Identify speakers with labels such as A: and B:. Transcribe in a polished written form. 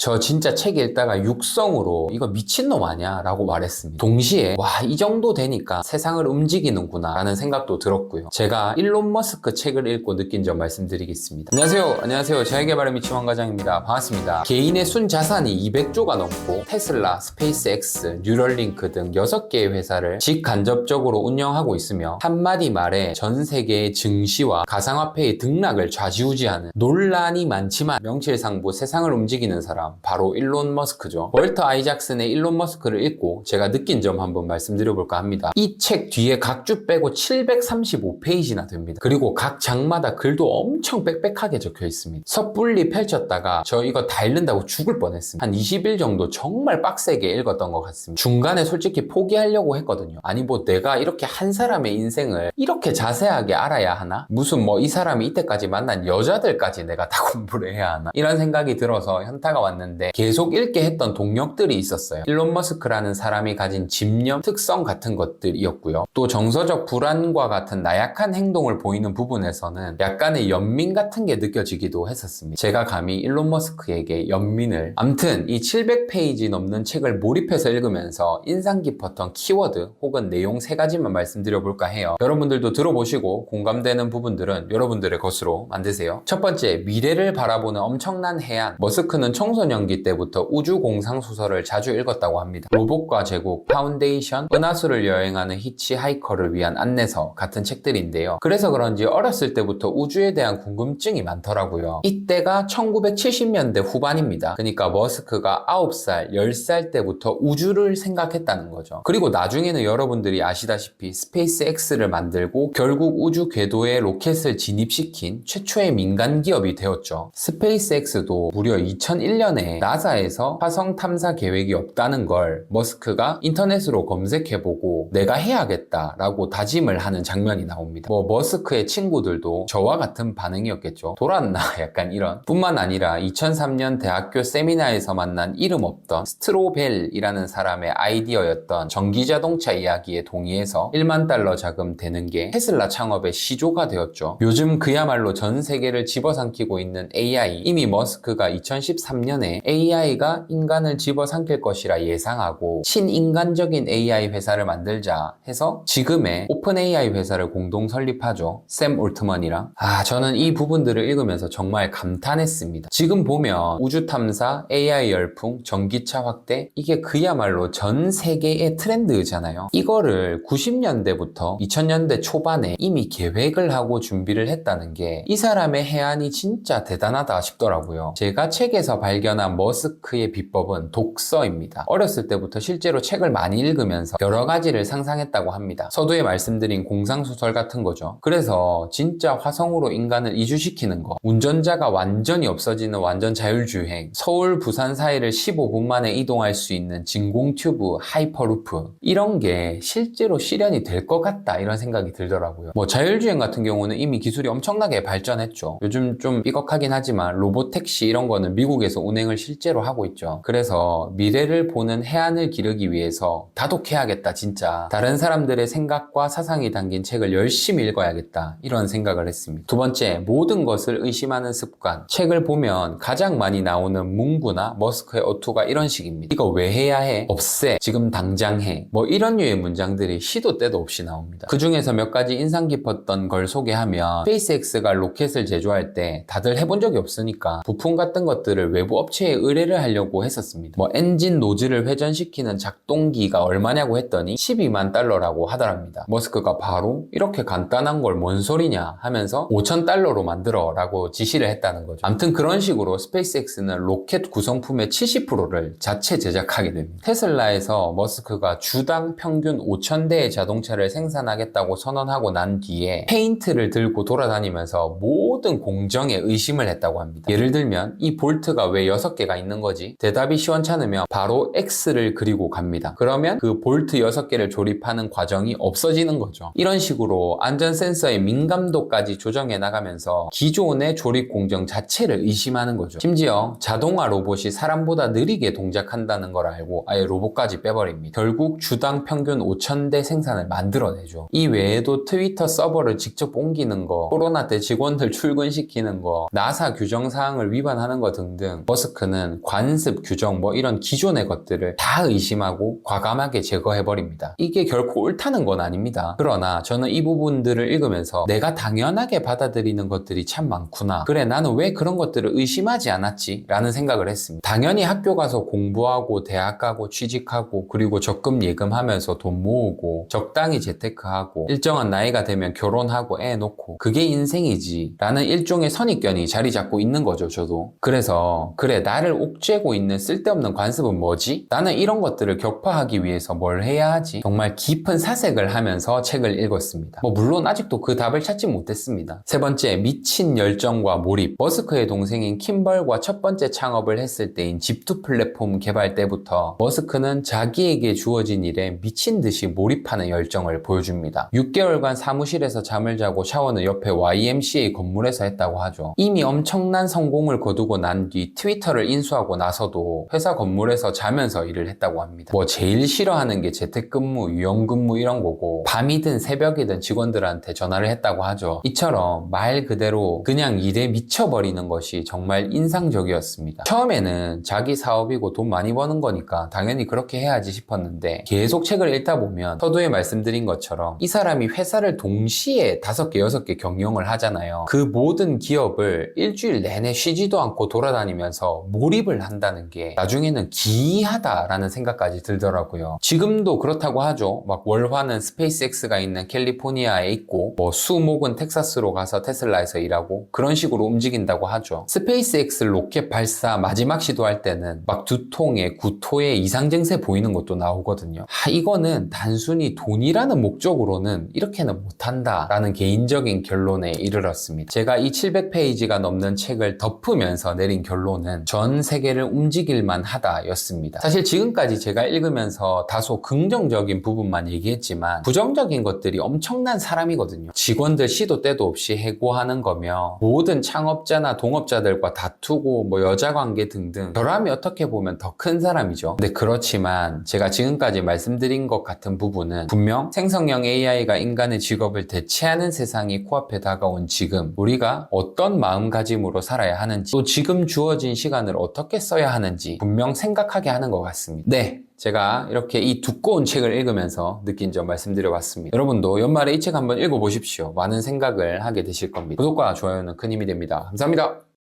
A: 저 진짜 책 읽다가 육성으로 이거 미친놈 아니야? 라고 말했습니다. 동시에 와, 이 정도 되니까 세상을 움직이는구나 라는 생각도 들었고요. 제가 일론 머스크 책을 읽고 느낀 점 말씀드리겠습니다. 안녕하세요. 자유개발의 미치원 과장입니다. 반갑습니다. 개인의 순자산이 200조가 넘고 테슬라, 스페이스X, 뉴럴링크 등 6개의 회사를 직간접적으로 운영하고 있으며 한마디 말에 전 세계의 증시와 가상화폐의 등락을 좌지우지하는 논란이 많지만 명실상부 세상을 움직이는 사람, 바로 일론 머스크죠. 월터 아이작슨의 일론 머스크를 읽고 제가 느낀 점 한번 말씀드려볼까 합니다. 이 책 뒤에 각 주 빼고 735페이지나 됩니다. 그리고 각 장마다 글도 엄청 빽빽하게 적혀 있습니다. 섣불리 펼쳤다가 저 이거 다 읽는다고 죽을 뻔했습니다. 한 20일 정도 정말 빡세게 읽었던 것 같습니다. 중간에 솔직히 포기하려고 했거든요. 아니 뭐 내가 이렇게 한 사람의 인생을 이렇게 자세하게 알아야 하나? 무슨 뭐 이 사람이 이때까지 만난 여자들까지 내가 다 공부를 해야 하나? 이런 생각이 들어서 현타가 왔는데 계속 읽게 했던 동력들이 있었어요. 일론 머스크라는 사람이 가진 집념, 특성 같은 것들이었고요. 또 정서적 불안과 같은 나약한 행동을 보이는 부분에서는 약간의 연민 같은 게 느껴지기도 했었습니다. 제가 감히 일론 머스크에게 연민을 암튼 이 700페이지 넘는 책을 몰입해서 읽으면서 인상 깊었던 키워드 혹은 내용 3가지만 말씀드려볼까 해요. 여러분들도 들어보시고 공감되는 부분들은 여러분들의 것으로 만드세요. 첫 번째, 미래를 바라보는 엄청난 해안. 머스크는 청소년기 때부터 우주 공상 소설을 자주 읽었다고 합니다. 로봇과 제국, 파운데이션, 은하수를 여행하는 히치하이커를 위한 안내서 같은 책들인데요. 그래서 그런지 어렸을 때부터 우주에 대한 궁금증이 많더라고요. 이때가 1970년대 후반입니다. 그러니까 머스크가 9살, 10살 때부터 우주를 생각했다는 거죠. 그리고 나중에는 여러분들이 아시다시피 스페이스X를 만들고 결국 우주 궤도에 로켓을 진입시킨 최초의 민간 기업이 되었죠. 스페이스X도 무려 2001년에 나사에서 화성 탐사 계획이 없다는 걸 머스크가 인터넷으로 검색해보고 내가 해야겠다라고 다짐을 하는 장면이 나옵니다. 머스크의 친구들도 저와 같은 반응이었겠죠. 돌았나? 약간 이런. 뿐만 아니라 2003년 대학교 세미나에서 만난 이름 없던 스트로벨이라는 사람의 아이디어였던 전기자동차 이야기에 동의해서 1만 달러 자금 되는 게 테슬라 창업의 시조가 되었죠. 요즘 그야말로 전 세계를 집어삼키고 있는 AI. 이미 머스크가 2013년에 AI가 인간을 집어삼킬 것이라 예상하고 친인간적인 AI 회사를 만들자 해서 지금의 오픈 AI 회사를 공동 설립하죠. 샘 올트먼이랑. 저는 이 부분들을 읽으면서 정말 감탄했습니다. 지금 보면 우주 탐사, AI 열풍, 전기차 확대, 이게 그야말로 전 세계의 트렌드잖아요. 이거를 90년대부터 2000년대 초반에 이미 계획을 하고 준비를 했다는 게 이 사람의 해안이 진짜 대단하다 싶더라고요. 제가 책에서 발견한 머스크의 비법은 독서입니다. 어렸을 때부터 실제로 책을 많이 읽으면서 여러 가지를 상상했다고 합니다. 서두에 말씀드린 공상소설 같은 거죠. 그래서 진짜 화성으로 인간을 이주시키는 거, 운전자가 완전히 없어지는 완전 자율주행, 서울, 부산 사이를 15분 만에 이동할 수 있는 진공 튜브, 하이퍼루프, 이런 게 실제로 실현이 될 것 같다 이런 생각이 들더라고요. 자율주행 같은 경우는 이미 기술이 엄청나게 발전했죠. 요즘 좀 삐걱하긴 하지만 로봇택시 이런 거는 미국에서 운행을 실제로 하고 있죠. 그래서 미래를 보는 해안을 기르기 위해서 다독해야겠다 진짜. 다른 사람들의 생각과 사상이 담긴 책을 열심히 읽어야겠다 이런 생각을 했습니다. 두 번째, 모든 것을 의심하는 습관. 책을 보면 가장 많이 나오는 문구나 머스크의 어투가 이런 식입니다. 이거 왜 해야 해? 없애. 지금 당장 해. 이런 류의 문장들이 시도 때도 없이 나옵니다. 그 중에서 몇 가지 인상 깊었던 걸 소개하면 스페이스X가 로켓을 제조할 때 다들 해본 적이 없으니까 부품 같은 것들을 외부 업체에 의뢰를 하려고 했었습니다. 엔진 노즐을 회전시키는 작동기가 얼마냐고 했더니 12만 달러라고 하더랍니다. 머스크가 바로 이렇게 간단한 걸 뭔 소리냐 하면서 5천 달러로 만들어 라고 지시를 했다는 거죠. 아무튼 그런 식으로 스페이스X는 로켓 구성품의 70%를 자체 제작하게 됩니다. 테슬라에서 머스크가 주당 평균 5,000대의 자동차를 생산하겠다고 선언하고 난 뒤에 페인트를 들고 돌아다니면서 모든 공정에 의심을 했다고 합니다. 예를 들면 이 볼트가 왜 6개가 있는 거지? 대답이 시원찮으면 바로 X를 그리고 갑니다. 그러면 그 볼트 6개를 조립하는 과정이 없어지는 거죠. 이런 식으로 안전 센서의 민감도까지 조정해 나가면서 기존의 조립 공정 자체를 의심하는 거죠. 심지어 자동화 로봇이 사람보다 느리게 동작한다는 걸 알고 아예 로봇까지 빼버립니다. 결국 주당 평균 5,000대 생산을 만들어내죠. 이 외에도 트위터 서버를 직접 옮기는 거, 코로나 때 직원들 출근시키는 거, 나사 규정사항을 위반하는 거 등등 머스크 머스크는 관습, 규정 뭐 이런 기존의 것들을 다 의심하고 과감하게 제거해버립니다. 이게 결코 옳다는 건 아닙니다. 그러나 저는 이 부분들을 읽으면서 내가 당연하게 받아들이는 것들이 참 많구나. 그래, 나는 왜 그런 것들을 의심하지 않았지? 라는 생각을 했습니다. 당연히 학교 가서 공부하고 대학 가고 취직하고 그리고 적금 예금하면서 돈 모으고 적당히 재테크하고 일정한 나이가 되면 결혼하고 애 놓고 그게 인생이지 라는 일종의 선입견이 자리 잡고 있는 거죠, 저도. 그래서 그래, 나를 옥죄고 있는 쓸데없는 관습은 뭐지? 나는 이런 것들을 격파하기 위해서 뭘 해야 하지? 정말 깊은 사색을 하면서 책을 읽었습니다. 물론 아직도 그 답을 찾지 못했습니다. 세 번째, 미친 열정과 몰입. 머스크의 동생인 킴벌과 첫 번째 창업을 했을 때인 집투 플랫폼 개발 때부터 머스크는 자기에게 주어진 일에 미친 듯이 몰입하는 열정을 보여줍니다. 6개월간 사무실에서 잠을 자고 샤워는 옆에 YMCA 건물에서 했다고 하죠. 이미 엄청난 성공을 거두고 난 뒤 트위터를 인수하고 나서도 회사 건물에서 자면서 일을 했다고 합니다. 제일 싫어하는 게 재택근무, 유연근무 이런 거고 밤이든 새벽이든 직원들한테 전화를 했다고 하죠. 이처럼 말 그대로 그냥 일에 미쳐버리는 것이 정말 인상적이었습니다. 처음에는 자기 사업이고 돈 많이 버는 거니까 당연히 그렇게 해야지 싶었는데 계속 책을 읽다 보면 서두에 말씀드린 것처럼 이 사람이 회사를 동시에 5개, 6개 경영을 하잖아요. 그 모든 기업을 일주일 내내 쉬지도 않고 돌아다니면서 몰입을 한다는 게 나중에는 기이하다라는 생각까지 들더라고요. 지금도 그렇다고 하죠. 월화는 스페이스X가 있는 캘리포니아에 있고 수목은 텍사스로 가서 테슬라에서 일하고 그런 식으로 움직인다고 하죠. 스페이스X 로켓 발사 마지막 시도할 때는 두통에 구토에 이상 증세 보이는 것도 나오거든요. 이거는 단순히 돈이라는 목적으로는 이렇게는 못한다라는 개인적인 결론에 이르렀습니다. 제가 이 700페이지가 넘는 책을 덮으면서 내린 결론은 전 세계를 움직일만 하다였습니다. 사실 지금까지 제가 읽으면서 다소 긍정적인 부분만 얘기했지만 부정적인 것들이 엄청난 사람이거든요. 직원들 시도 때도 없이 해고하는 거며 모든 창업자나 동업자들과 다투고 여자관계 등등 결함이 어떻게 보면 더 큰 사람이죠. 근데 그렇지만 제가 지금까지 말씀드린 것 같은 부분은 분명 생성형 AI가 인간의 직업을 대체하는 세상이 코앞에 다가온 지금 우리가 어떤 마음가짐으로 살아야 하는지 또 지금 주어진 시간을 어떻게 써야 하는지 분명 생각하게 하는 것 같습니다. 네, 제가 이렇게 이 두꺼운 책을 읽으면서 느낀 점 말씀드려봤습니다. 여러분도 연말에 이 책 한번 읽어보십시오. 많은 생각을 하게 되실 겁니다. 구독과 좋아요는 큰 힘이 됩니다. 감사합니다.